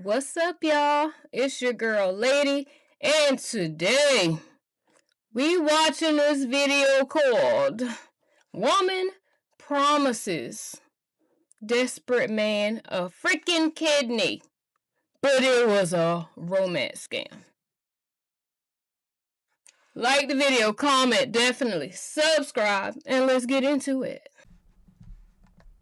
What's up, y'all? It's your girl, Lady, and today we watching this video called Woman Promises Desperate Man a Freaking Kidney, but it was a romance scam. Like the video, comment, definitely subscribe, and let's get into it.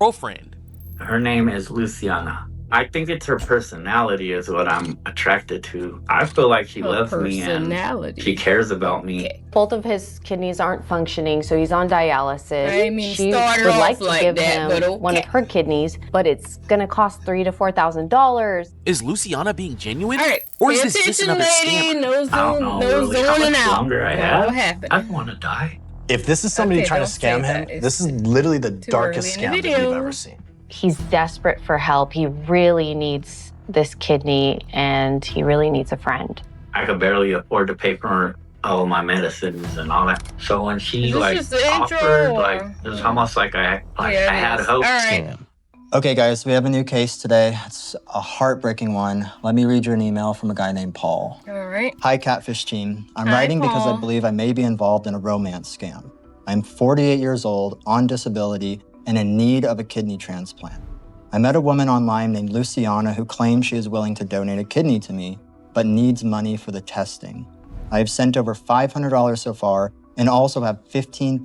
Girlfriend. Her name is Luciana. I think it's her personality is what I'm attracted to. I feel like she loves me and she cares about me. Okay. Both of his kidneys aren't functioning, so he's on dialysis. I mean, she start would like off to like give that, him but okay. one of her kidneys, but it's gonna cost $3,000 to $4,000. Is Luciana being genuine? All right. Or is this just another scammer? I don't know really how much longer I have. What happened? I don't want to die. If this is somebody Okay, trying to don't say scam that. him, It's this is literally the too darkest early in scam the that we've video. ever seen. He's desperate for help. He really needs this kidney, and he really needs a friend. I could barely afford to pay for all my medicines and all that. So when she Is this like just the intro, offered, or- like it's almost like I Yeah, it had is. hope. All right. Scam. Okay, guys, we have a new case today. It's a heartbreaking one. Let me read you an email from a guy named Paul. All right. Hi, Catfish team. I'm Hi, writing because I Paul. believe I may be involved in a romance scam. I'm 48 years old, on disability, and in need of a kidney transplant. I met a woman online named Luciana who claims she is willing to donate a kidney to me, but needs money for the testing. I have sent over $500 so far and also have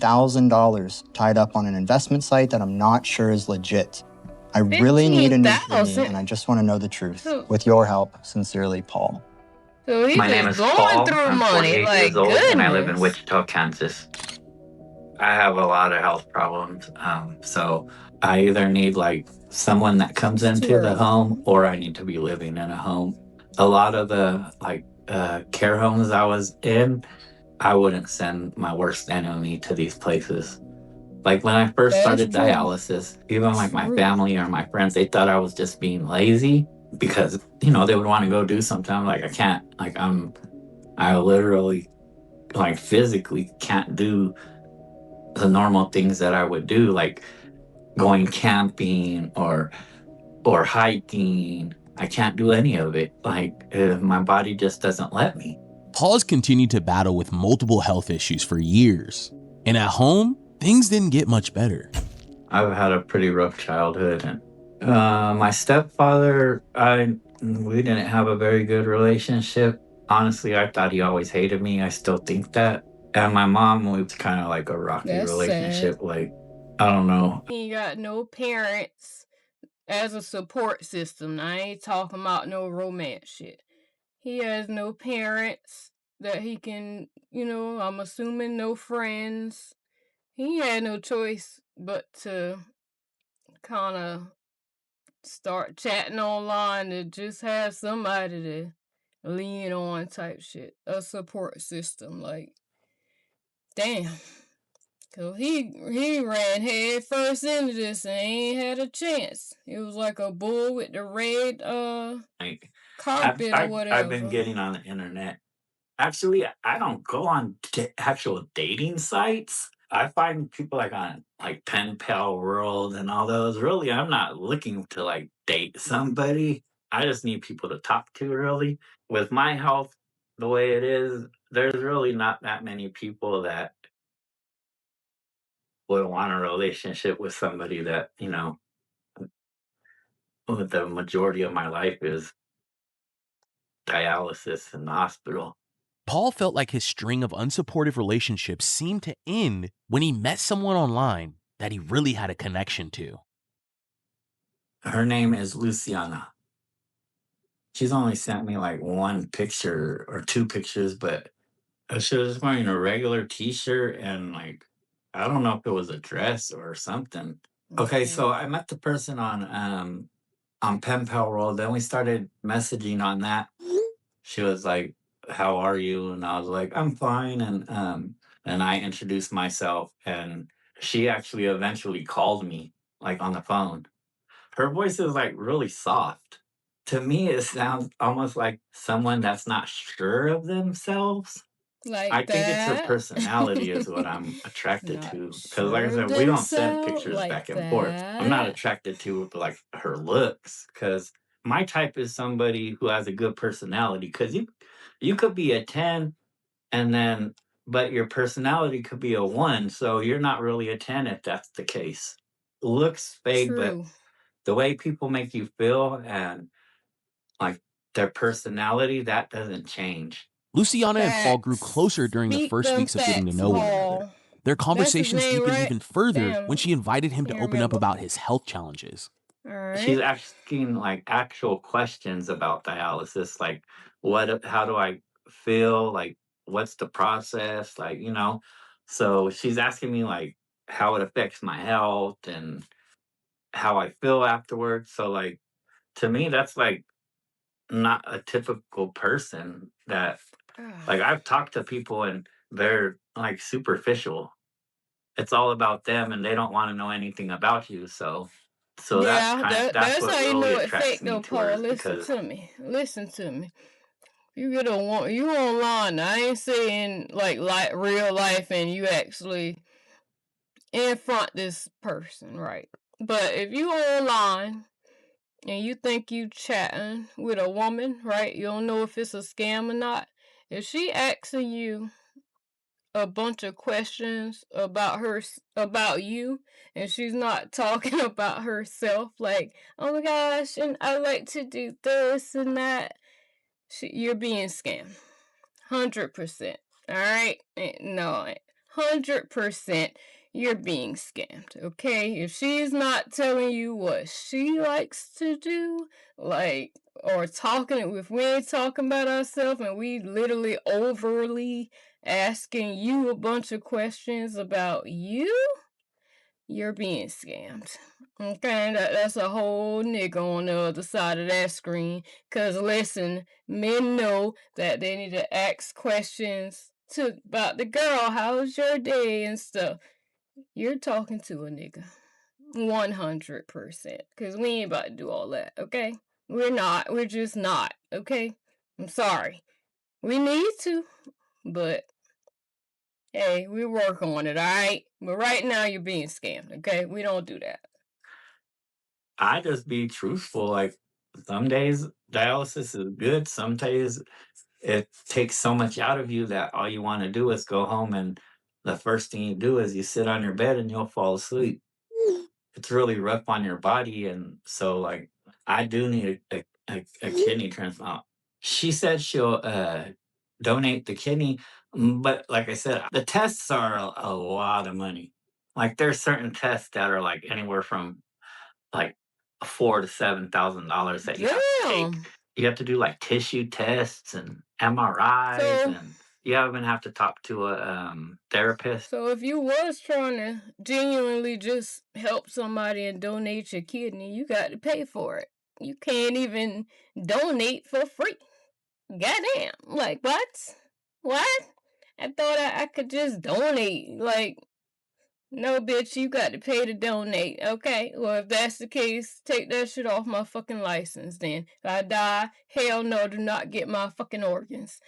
$15,000 tied up on an investment site that I'm not sure is legit. I really need a new kidney, 15,000? and I just want to know the truth. So- With your help, sincerely, Paul. So he's My name just is going Paul. through I'm money. 48 Like, years old and I live in goodness. Wichita, Kansas. I have a lot of health problems, so I either need like someone that comes into the early. home, or I need to be living in a home. A lot of the care homes I was in, I wouldn't send my worst enemy to these places. Like when I first That's started true. dialysis, even like my True. family or my friends, they thought I was just being lazy because they would want to go do something. Like I can't, I literally, physically can't do the normal things that I would do, like going camping or hiking. I can't do any of it. My body just doesn't let me. Paul's continued to battle with multiple health issues for years. And at home, things didn't get much better. I've had a pretty rough childhood, and my stepfather, we didn't have a very good relationship. Honestly, I thought he always hated me. I still think that. And my mom, we was kind of like a rocky That's relationship. sad. I don't know. He got no parents as a support system. Now, I ain't talking about no romance shit. He has no parents that he can, I'm assuming no friends. He had no choice but to kind of start chatting online to just have somebody to lean on type shit. A support system. Like, damn. So he ran head first into this and ain't had a chance. It was like a bull with the red carpet or whatever. I've been getting on the internet. Actually, I don't go on actual dating sites. I find people on Pen Pal World and all those. Really, I'm not looking to date somebody. I just need people to talk to, really. With my health the way it is, there's really not that many people that would want a relationship with somebody that, the majority of my life is dialysis in the hospital. Paul felt like his string of unsupportive relationships seemed to end when he met someone online that he really had a connection to. Her name is Luciana. She's only sent me one picture or two pictures, but she was just wearing a regular t-shirt and I don't know if it was a dress or something. Okay, so I met the person on Pen Pal World. Then we started messaging on that. She was like, "How are you?" And I was like, "I'm fine." And I introduced myself, and she actually eventually called me on the phone. Her voice is really soft. To me, it sounds almost like someone that's not sure of themselves. Like I think it's her that. personality is what I'm attracted Not to. Because sure like I of said, we don't send themselves pictures like back and forth. I'm not that. attracted to her looks because my type is somebody who has a good personality because you could be a 10 and then but your personality could be a 1, so you're not really a 10 if that's the case. Looks fade, but True. the way people make you feel and like their personality, that doesn't change. Luciana and Paul grew Facts. closer during the Speak first them weeks of getting to facts, know one another. Paul. Their That's his conversations name, deepened right? even further when Damn. she invited him to Can't open up remember. about his health challenges. All She's right. asking like actual questions about dialysis, like how do I feel? Like what's the process? Like, So she's asking me like how it affects my health and how I feel afterwards. So like to me that's like not a typical person that like I've talked to people and they're like superficial. It's all about them and they don't want to know anything about you. So Yeah, that's that's what how you really know it attracts fake me though, to her Paul. is Listen because to me. Listen to me. You get a one. You online. I ain't saying like real life, and you actually in front this person, right? But if you online and you think you chatting with a woman, right? You don't know if it's a scam or not. If she asking you a bunch of questions about you, and she's not talking about herself, like, oh my gosh, and I like to do this and that, you're being scammed. 100%. All right? No, 100% you're being scammed. Okay? If she's not telling you what she likes to do, like, or talking, if we ain't talking about ourselves and we literally overly asking you a bunch of questions about you, you're being scammed. Okay, that's a whole nigga on the other side of that screen. Cause listen, men know that they need to ask questions about the girl. How's your day and stuff. You're talking to a nigga. 100%. Cause we ain't about to do all that. Okay, we're not. We're just not. Okay, I'm sorry. We need to, but hey, we work on it. All right. But right now you're being scammed. Okay, we don't do that. I just be truthful. Like some days dialysis is good. Some days it takes so much out of you that all you want to do is go home and the first thing you do is you sit on your bed and you'll fall asleep. It's really rough on your body. And so like I do need a kidney transplant. She said she'll donate the kidney, but like I said, the tests are a lot of money. Like there's certain tests that are like anywhere from like $4,000 to $7,000 that you have to take. Damn. You have to do like tissue tests and MRIs, So and you even have to talk to a therapist. so if you was trying to genuinely just help somebody and donate your kidney, you got to pay for it. You can't even donate for free. Goddamn. Like what? What? I thought I could just donate. Like, no, bitch, you got to pay to donate. Okay, well, if that's the case, take that shit off my fucking license then. If I die, hell no, do not get my fucking organs.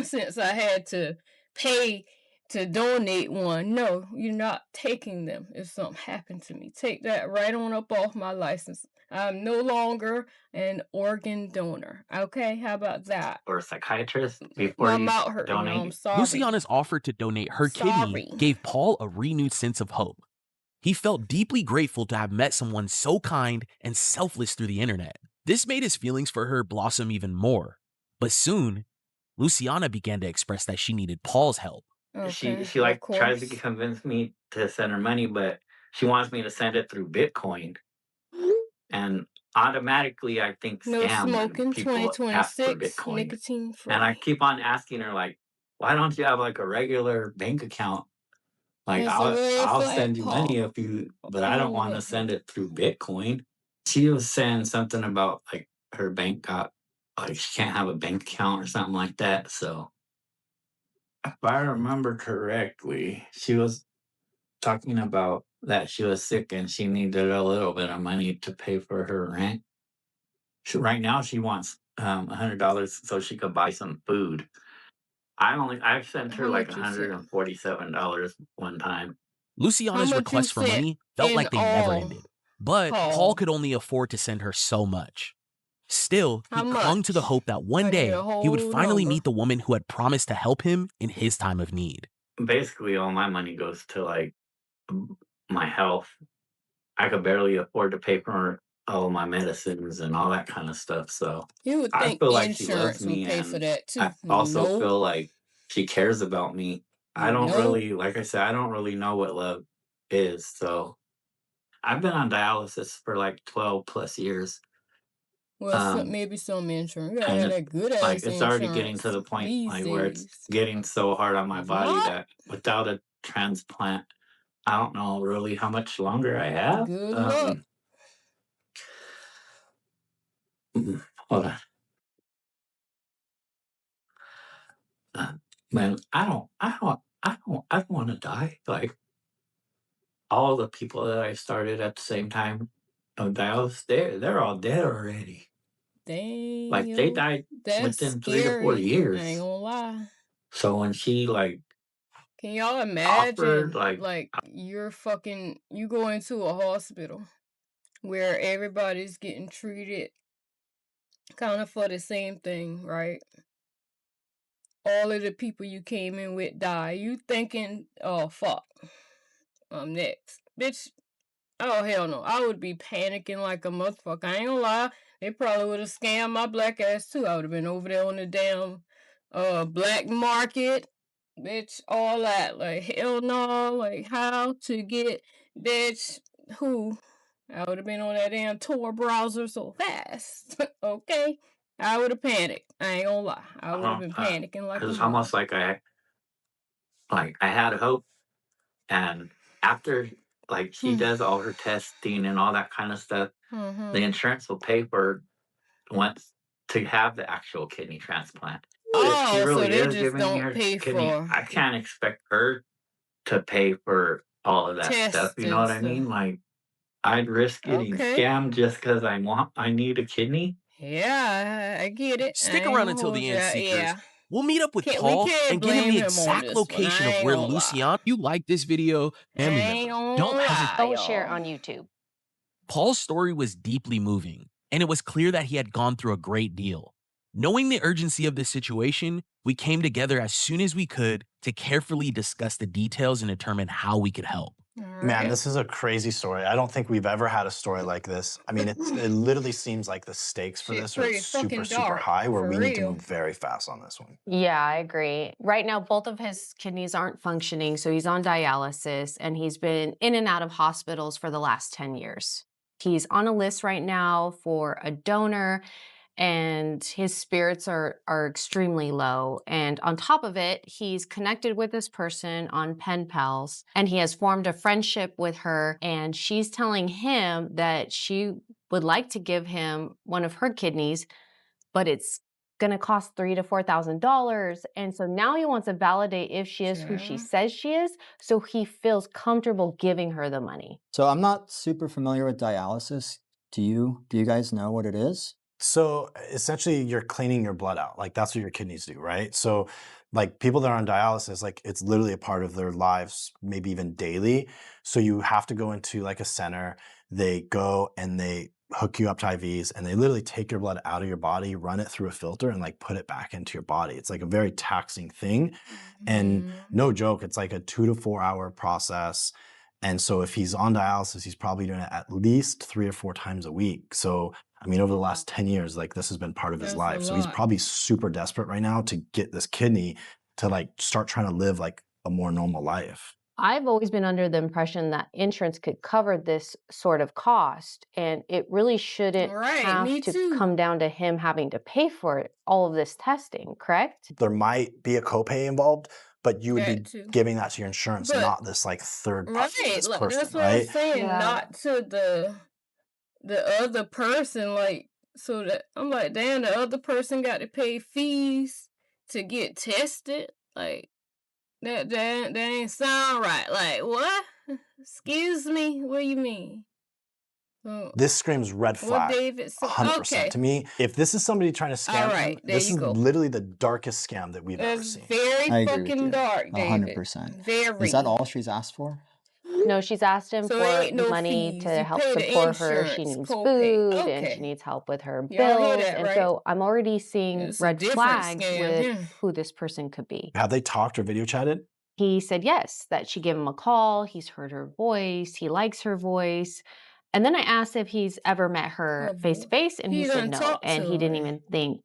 Since I had to pay to donate one. No, you're not taking them if something happened to me. Take that right on up off my license. I'm no longer an organ donor. Okay, how about that? Or a psychiatrist before My you mouth hurting, yo. I'm donate. sorry. Luciana's offer to donate her kidney Sorry. gave Paul a renewed sense of hope. He felt deeply grateful to have met someone so kind and selfless through the internet. This made his feelings for her blossom even more. But soon, Luciana began to express that she needed Paul's help. She Okay, she of like tries to course. convince me to send her money, but she wants me to send it through Bitcoin. And automatically I think No scam when smoking, people ask for 2026, Bitcoin. nicotine And I free. keep on asking her like, why don't you have like a regular bank account? Like That's a red I'll flag, send you money Paul. if you, but I don't Hold want to up. send it through Bitcoin. She was saying something about like her bank got like she can't have a bank account or something like that. So if I remember correctly, she was talking about that she was sick and she needed a little bit of money to pay for her rent. Right now she wants $100 so she could buy some food. I've sent How her like much you sent? $147 one time. How Luciana's much you requests for sent money felt in like they never all, ended. But Paul Paul? could only afford to send her so much. Still, he How clung to the much? hope that one I need a day he would whole finally number. meet the woman who had promised to help him in his time of need. Basically, all my money goes to like my health. I could barely afford to pay for all my medicines and all that kind of stuff. So You would I think feel like she loves insurance would me, pay for and that too. I also Nope. feel like she cares about me. I don't Nope. really, like I said, I don't really know what love is. So I've been on dialysis for like 12 plus years. Well, maybe some insurance. You gotta And have that good like ass it's already getting to insurance the point these like where it's days. getting so hard on my If body not, that without a transplant, I don't know really how much longer I have. good luck. Hold on. Man, I don't want to die. Like all the people that I started at the same time of dialysis, they're all dead already. Like they Damn, died that's within 3 to 4 scary. I ain't years. gonna lie. So when she like Can y'all offered, imagine, like, you go into a hospital where everybody's getting treated kind of for the same thing, right? All of the people you came in with die. You thinking, oh, fuck, I'm next. Bitch, oh, hell no. I would be panicking like a motherfucker. I ain't gonna lie. They probably would have scammed my black ass too. I would have been over there on the damn black market. Bitch, all that. Like, hell no. Like, how to get, bitch, who? I would have been on that damn Tor browser so fast. Okay? I would have panicked. I ain't gonna lie. I would have been panicking like a it's almost mother. like I had hope, and after like she does all her testing and all that kind of stuff, the insurance will pay for once to have the actual kidney transplant. If she Oh, so really they is just giving me don't her pay kidney, for I can't expect her to pay for all of that stuff. tests You know and what I stuff. mean? Like I'd risk getting Okay. scammed just because I need a kidney. Yeah, I get it. I Stick ain't around gonna until hold the you end, out. Seekers. Yeah. We'll meet up with We Paul can't and get him blame the him on exact this one. location I of ain't where gonna lie. Luciano. If you like this video, I family ain't member, gonna don't hesitate. lie, Go share it y'all. on YouTube. Paul's story was deeply moving, and it was clear that he had gone through a great deal. Knowing the urgency of this situation, we came together as soon as we could to carefully discuss the details and determine how we could help. Man, this is a crazy story. I don't think we've ever had a story like this. I mean, it literally seems like the stakes for Shit this are pretty super, fucking super dark, high where for we need to real. move very fast on this one. Yeah, I agree. Right now, both of his kidneys aren't functioning, so he's on dialysis, and he's been in and out of hospitals for the last 10 years. He's on a list right now for a donor, and his spirits are extremely low. And on top of it, he's connected with this person on pen pals, and he has formed a friendship with her, and she's telling him that she would like to give him one of her kidneys, but it's going to cost $3,000 to $4,000. And so now he wants to validate if she is who she says she is, so he feels comfortable giving her the money. So I'm not super familiar with dialysis. Do you guys know what it is? So essentially you're cleaning your blood out. Like that's what your kidneys do, right? So like people that are on dialysis, like it's literally a part of their lives, maybe even daily. So you have to go into like a center, they go and they hook you up to IVs and they literally take your blood out of your body, run it through a filter and like put it back into your body. It's like a very taxing thing. And no joke, it's like a 2 to 4 hour process. And so if he's on dialysis, he's probably doing it at least 3 or 4 times a week. So I mean, over the last 10 years, like this has been part of his life. So he's probably super desperate right now to get this kidney to like start trying to live like a more normal life. I've always been under the impression that insurance could cover this sort of cost, and it really shouldn't have to come down to him having to pay for all of this testing, correct? There might be a copay involved, but you would be giving that to your insurance, not this like third party, this person, That's what right? I'm saying. Not to the other person, like, so that I'm like, damn, the other person got to pay fees to get tested. Like that ain't sound right. Like, what? Excuse me, what do you mean? This screams red flag, 100% to me. If this is somebody trying to scam him, this is literally the darkest scam that we've ever seen. Very I agree with fucking you. dark, David. 100%. Very. Is that all she's asked for? No, she's asked him So there for ain't no money fees. to You help pay the support her. She insurance needs copay. food and she Okay. needs help with her Y'all hear bills. that, And right? so I'm already seeing It's a red different flags scam with here. who this person could be. Have they talked or video chatted? He said yes, that she gave him a call. He's heard her voice. He likes her voice. And then I asked if he's ever met her Oh, face to boy. face, and he He said done no. talked And to he didn't her. even think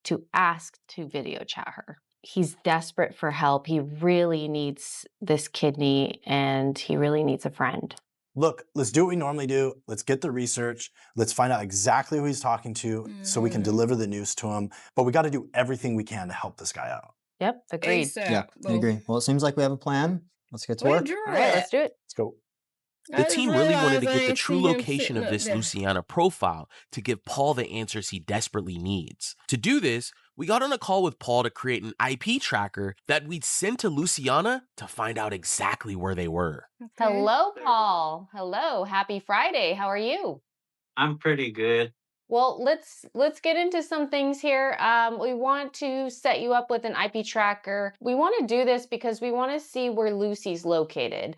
to ask to video chat her. He's desperate for help. He really needs this kidney and he really needs a friend. Look, let's do what we normally do. Let's get the research. Let's find out exactly who he's talking to so we can deliver the news to him. But we got to do everything we can to help this guy out. Yep, agreed. ASAP. Yeah, I agree. Well, it seems like we have a plan. Let's get to Where work. Drew All right, let's at? do it. Let's go. The team really wanted to get the ain't true see him location sitting of up this there. Luciana profile to give Paul the answers he desperately needs. To do this, we got on a call with Paul to create an IP tracker that we'd send to Luciana to find out exactly where they were. Okay. Hello, Paul. Hello. Happy Friday. How are you? I'm pretty good. Well, let's get into some things here. We want to set you up with an IP tracker. We want to do this because we want to see where Lucy's located.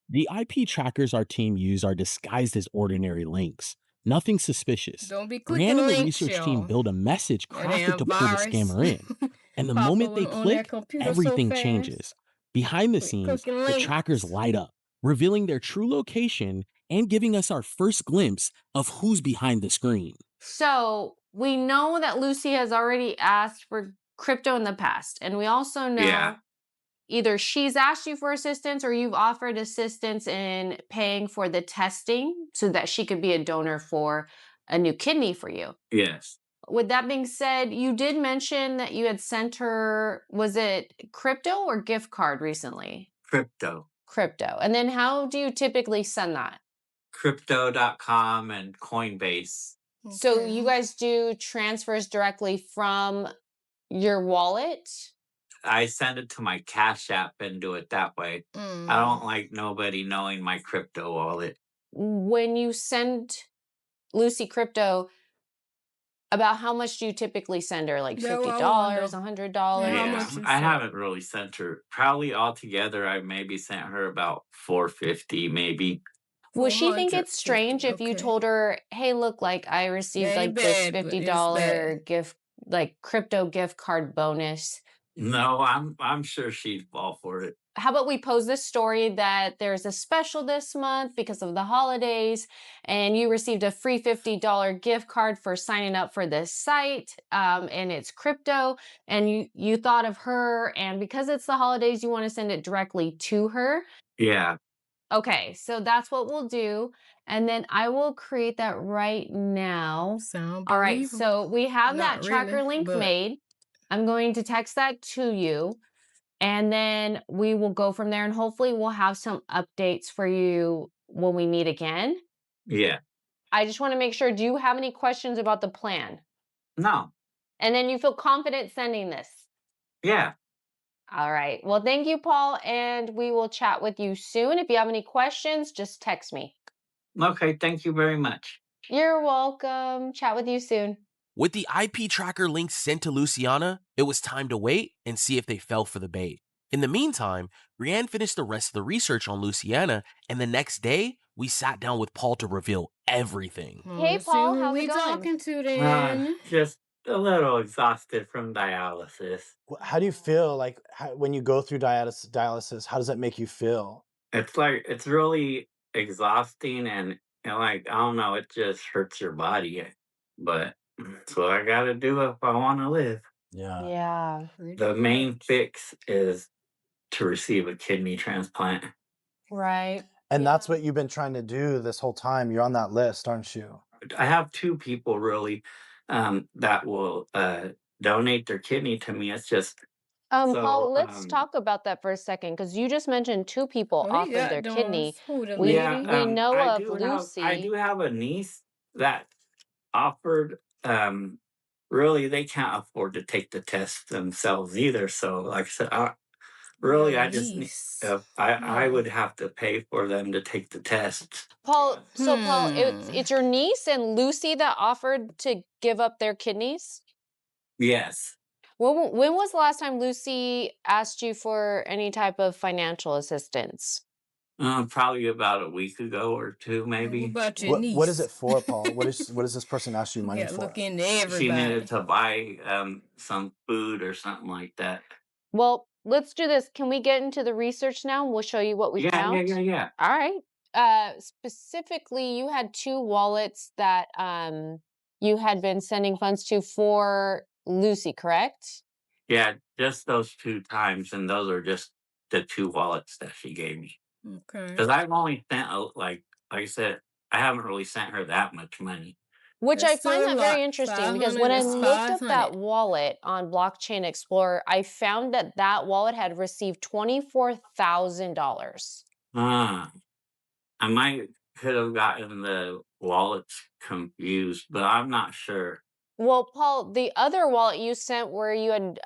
The IP trackers our team use are disguised as ordinary links. Nothing suspicious. Don't be Brianne clicking and the links, research team y'all. build a message That crafted damn to pull the virus scammer in. And the pop moment they on that click, computer so everything fast. changes. Behind the Quit scenes, clicking the trackers links. light up, revealing their true location and giving us our first glimpse of who's behind the screen. So we know that Lucy has already asked for crypto in the past. And we also know either she's asked you for assistance or you've offered assistance in paying for the testing so that she could be a donor for a new kidney for you. Yes. With that being said, you did mention that you had sent her, was it crypto or gift card recently? Crypto. Crypto. And then how do you typically send that? Crypto.com and Coinbase. So you guys do transfers directly from your wallet? I send it to my Cash App and do it that way. I don't like nobody knowing my crypto wallet. When you send Lucy crypto, about how much do you typically send her? Like Yeah, well, I $50, wonder. $100? Yeah, how Yeah, much you I sent? haven't really sent her. Probably altogether, I maybe sent her about $450, maybe. Would she think it's 450, strange if you okay. told her, hey, look, like I received It like ain't this bad, but it's $50 bad. gift, like crypto gift card bonus? No, I'm sure she'd fall for it. How about we pose this story that there's a special this month because of the holidays and you received a free $50 gift card for signing up for this site, and it's crypto, and you thought of her, and because it's the holidays, you want to send it directly to her? Yeah. Okay, so that's what we'll do. And then I will create that right now. Sound All right, believable. so we have Not that tracker really, link but made. I'm going to text that to you. And then we will go from there. And hopefully we'll have some updates for you when we meet again. Yeah. I just want to make sure, do you have any questions about the plan? No. And then you feel confident sending this? Yeah. All right. Well, thank you, Paul. And we will chat with you soon. If you have any questions, just text me. Okay, thank you very much. You're welcome. Chat with you soon. With the IP tracker links sent to Luciana, it was time to wait and see if they fell for the bait. In the meantime, Brianne finished the rest of the research on Luciana, and the next day, we sat down with Paul to reveal everything. well, Hey, let's see Paul, who how's we it going? talking to then. Just a little exhausted from dialysis. How do you feel like when you go through dialysis? How does that make you feel? It's like it's really exhausting and like I don't know, it just hurts your body. But it's what I gotta do if I want to live. Yeah. Yeah. The main fix is to receive a kidney transplant. Right. And Yeah. that's what you've been trying to do this whole time. You're on that list, aren't you? I have two people really that will donate their kidney to me. It's just Paul, let's talk about that for a second because you just mentioned two people Oh, he offered their got kidney. donors. Who, the yeah, lady? We know I of do Lucy. have a niece that offered really they can't afford to take the test themselves either. So like I said, really I just need Niece. I would have to pay for them to take the test. Paul, so Paul, Hmm. it's your niece and Lucy that offered to give up their kidneys? Yes. When was the last time Lucy asked you for any type of financial assistance? Probably about a week ago or two, What maybe. about your What is niece? it for, Paul? What does this person ask you You money gotta look for? into She needed everybody. to buy some food or something like that. Well, let's do this. Can we get into the research now? We'll show you what we Yeah, yeah, found. yeah, yeah. All right. Specifically, you had two wallets that you had been sending funds to for Lucy, correct? Yeah, just those 2 times, and those are just the 2 wallets that she gave me. Okay. Because I've only sent, like I said, I haven't really sent her that much money. Which That's I find still a that lot. very interesting because 500 when I is looked up that 500. wallet on Blockchain Explorer, I found that that wallet had received $24,000. Ah, I might could have gotten the wallets confused, but I'm not sure. Well, Paul, the other wallet you sent where you had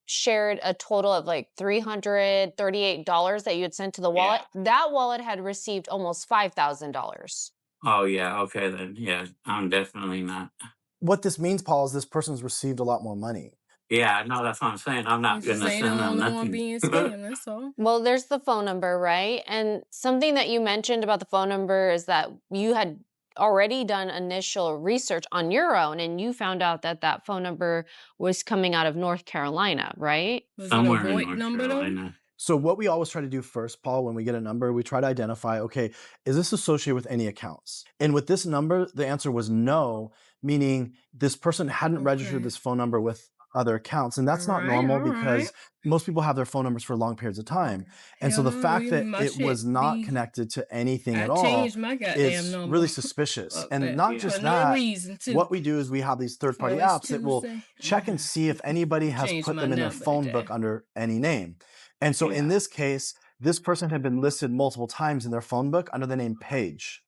shared a total of like $338 that you had sent to the wallet, Yeah. that wallet had received almost $5,000. Oh, yeah, okay then, yeah, I'm definitely not. What this means, Paul, is this person's received a lot more money. Yeah, no, that's what I'm saying, I'm not You just gonna ain't the send them only one nothing. being scammed, that's all. Well, there's the phone number, right? And something that you mentioned about the phone number is that you had already done initial research on your own and you found out that that phone number was coming out of North Carolina, right? Was it a Somewhere in VoIP North number though? Carolina. So what we always try to do first, Paul, when we get a number, we try to identify, okay, is this associated with any accounts? And with this number, the answer was no, meaning this person hadn't registered Okay. this phone number with other accounts. And that's not normal All right. because most people have their phone numbers for long periods of time. And so the fact Hallelujah, that my it shit was not be. connected to anything I at all changed my goddamn is number. really suspicious. Fuck And that. not Yeah. just For no that, reason too. what we do is we have these third-party So it's apps that will Tuesday. check and see if anybody has Changed put my them in their number phone today. book under any name. And so in Yeah. this case, this person had been listed multiple times in their phone book under the name Paige.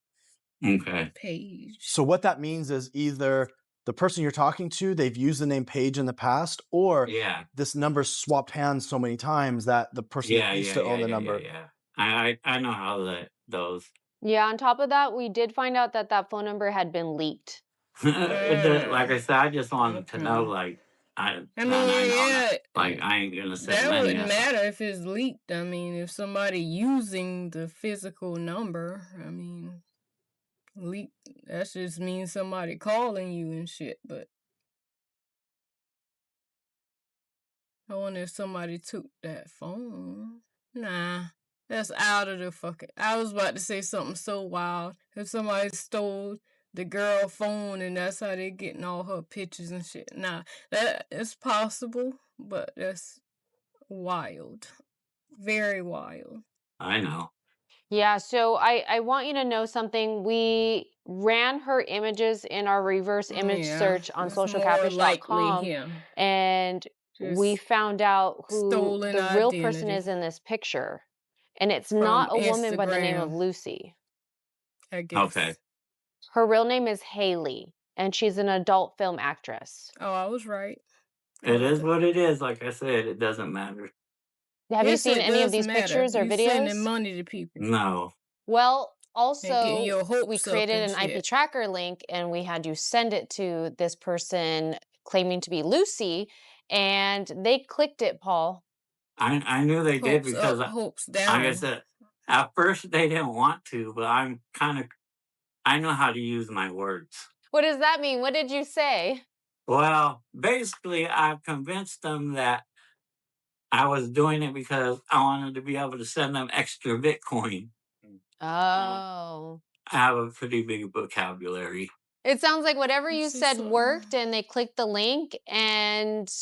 Okay. Page. So what that means is either the person you're talking to, they've used the name Paige in the past, or Yeah. this number swapped hands so many times that the person Yeah, that used yeah, to yeah, own the yeah, yeah, number. yeah. I know how those. Yeah, on top of that, we did find out that that phone number had been leaked. Like I said, I just wanted to know, Okay. like, I I mean, know that, yeah, like, I ain't gonna send that money. wouldn't That's all. matter if it's leaked. I mean, if somebody using the physical number, I mean, leak, that just means somebody calling you and shit, but I wonder if somebody took that phone. Nah, that's out of the fucking. I was about to say something so wild. If somebody stole the girl phone and that's how they getting all her pictures and shit. Nah, that is possible, but that's wild. Very wild. I know. Yeah, so I want you to know something. We ran her images in our reverse image Yeah, search on it's more likely socialcatfish.com, him. and we Just found out who stolen the real person identity is in this picture. And it's from not a woman by the name of Instagram, Lucy. I Okay. guess. Her real name is Haley, and she's an adult film actress. Oh, I was right. It About is that. what it is. Like I said, it doesn't matter. Have you Yes, seen it any of does these matter. pictures or You sending videos? money to people No. Well, and getting also, your we hopes up created and an IP shit. tracker link and we had you send it to this person claiming to be Lucy, and they clicked it, Paul. I knew they did Hopes because, up, hopes like I down. said, at first they didn't want to, but I know how to use my words. What does that mean? What did you say? Well, basically, I've convinced them that I was doing it because I wanted to be able to send them extra Bitcoin. Oh. I have a pretty big vocabulary. It sounds like whatever you This is said worked something. and they clicked the link. And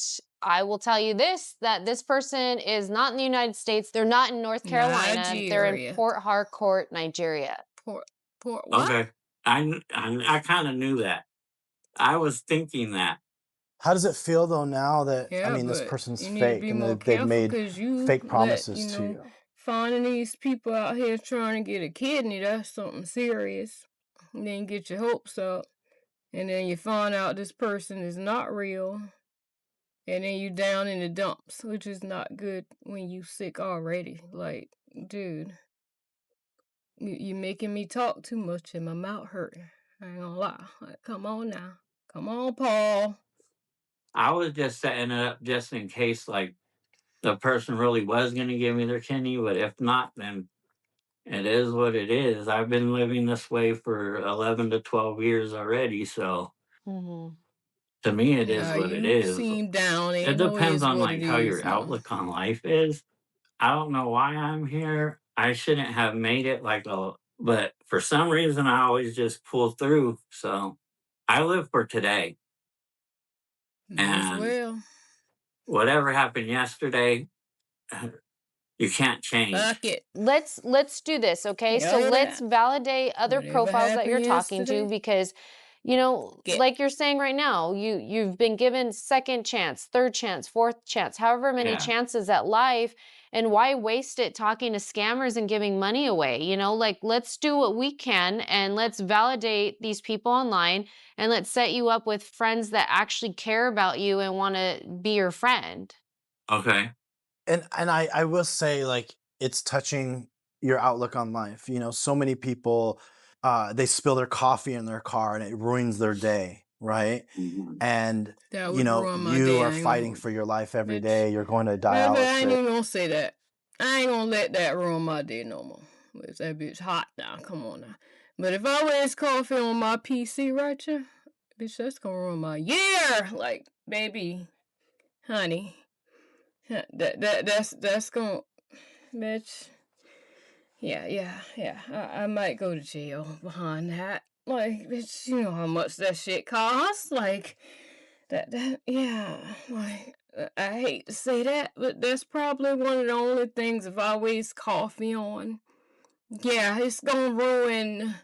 I will tell you this, that this person is not in the United States. They're not in North Carolina. They're in Nigeria. Port Harcourt, Nigeria. Port, what? Okay. I kind of knew that. I was thinking that. How does it feel though now that, I Yeah, mean, this but person's you need to fake be and more they've careful made because you fake let, promises to you? finding these people out here trying to get a kidney, that's something serious. And then get your hopes up. And then you find out this person is not real. And then you down in the dumps, which is not good when you sick already. Like, dude, you making me talk too much and my mouth hurt. I ain't gonna lie. Like, come on now. Come on, Paul. I was just setting it up just in case, like, the person really was going to give me their kidney, but if not, then it is what it is. I've been living this way for 11 to 12 years already, so Mhm. to me, it is Nah, what it you is. seem down. It Ain't no depends is on, what it like, how is your now. outlook on life is. I don't know why I'm here. I shouldn't have made it but for some reason, I always just pull through, so I live for today, Might as and well. whatever happened yesterday, you can't change. Fuck it. Let's do this, okay? Y'all So hear let's that? validate other Whatever profiles that you're happened talking to, yesterday, because get. like you're saying right now, you've been given second chance, third chance, fourth chance, however many Yeah. chances at life, and why waste it talking to scammers and giving money away? Like, let's do what we can, and let's validate these people online, and let's set you up with friends that actually care about you and want to be your friend. Okay. And I will say, like, it's touching your outlook on life. So many people, they spill their coffee in their car and it ruins their day, right? Mhm. And That would ruin my you day. are I ain't gonna fighting hold for you. your life every Bitch. day. You're going to Matter of fact, I ain't dialysis. even gonna say that. I ain't gonna let that ruin my day no more. It's that bitch hot now. Come on now. But if I waste coffee on my PC right here, bitch, that's gonna ruin my year. Like, baby, honey, that's gonna, bitch. Yeah. I might go to jail behind that. Like, bitch, you know how much that shit costs. Like, yeah. Like, I hate to say that, but that's probably one of the only things if I waste coffee on. Yeah, it's gonna ruin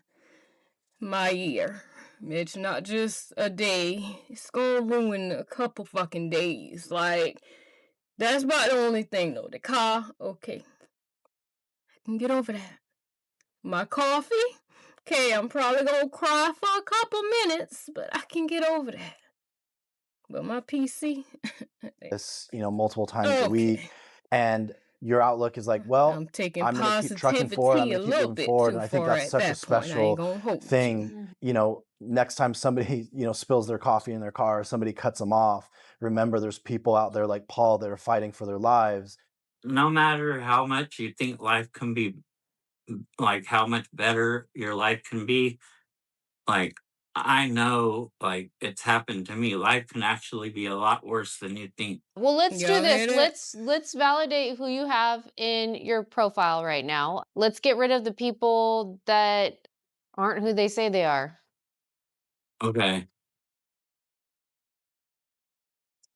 my year. Bitch, not just a day. It's gonna ruin a couple fucking days. Like, that's about the only thing though. The car, okay. I can get over that. My coffee? Okay, I'm probably gonna cry for a couple minutes, but I can get over that. But my PC? This, multiple times a week, Okay. and your outlook is like, well, I'm taking I'm going to keep trucking forward. I'm positivity going a to keep little moving bit forward. too And I think far that's at such a that point. I ain't special gonna hold you. thing. Next time somebody, spills their coffee in their car, or somebody cuts them off, remember there's people out there like Paul that are fighting for their lives. No matter how much you think life can be, like how much better your life can be, like I know, like it's happened to me. Life can actually be a lot worse than you think. Well, let's do Y'all hear this. that? Let's validate who you have in your profile right now. Let's get rid of the people that aren't who they say they are. Okay.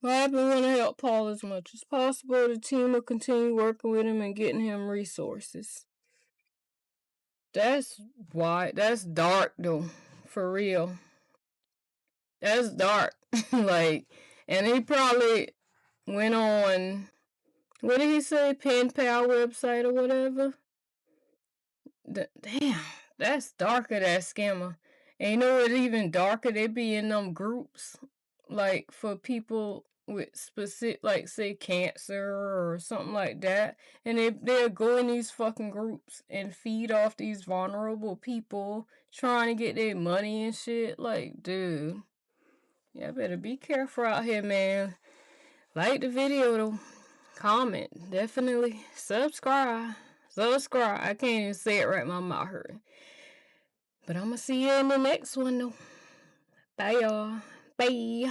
Well, I've been wanting to help Paul as much as possible. The team will continue working with him and getting him resources. That's why. That's dark though. For real. That's dark. Like, and he probably went on, what did he say, pen pal website or whatever. Damn, that's darker, that scammer. And you know what, even darker, they be in them groups, like for people with specific, like say cancer or something like that, and they'll go in these fucking groups and feed off these vulnerable people trying to get their money and shit. Like, dude, yeah, better be careful out here, man. Like the video though. Comment. Definitely. Subscribe. Subscribe. I can't even say it right. My mouth hurting. But I'm going to see you in the next one though. Bye, y'all. Bye.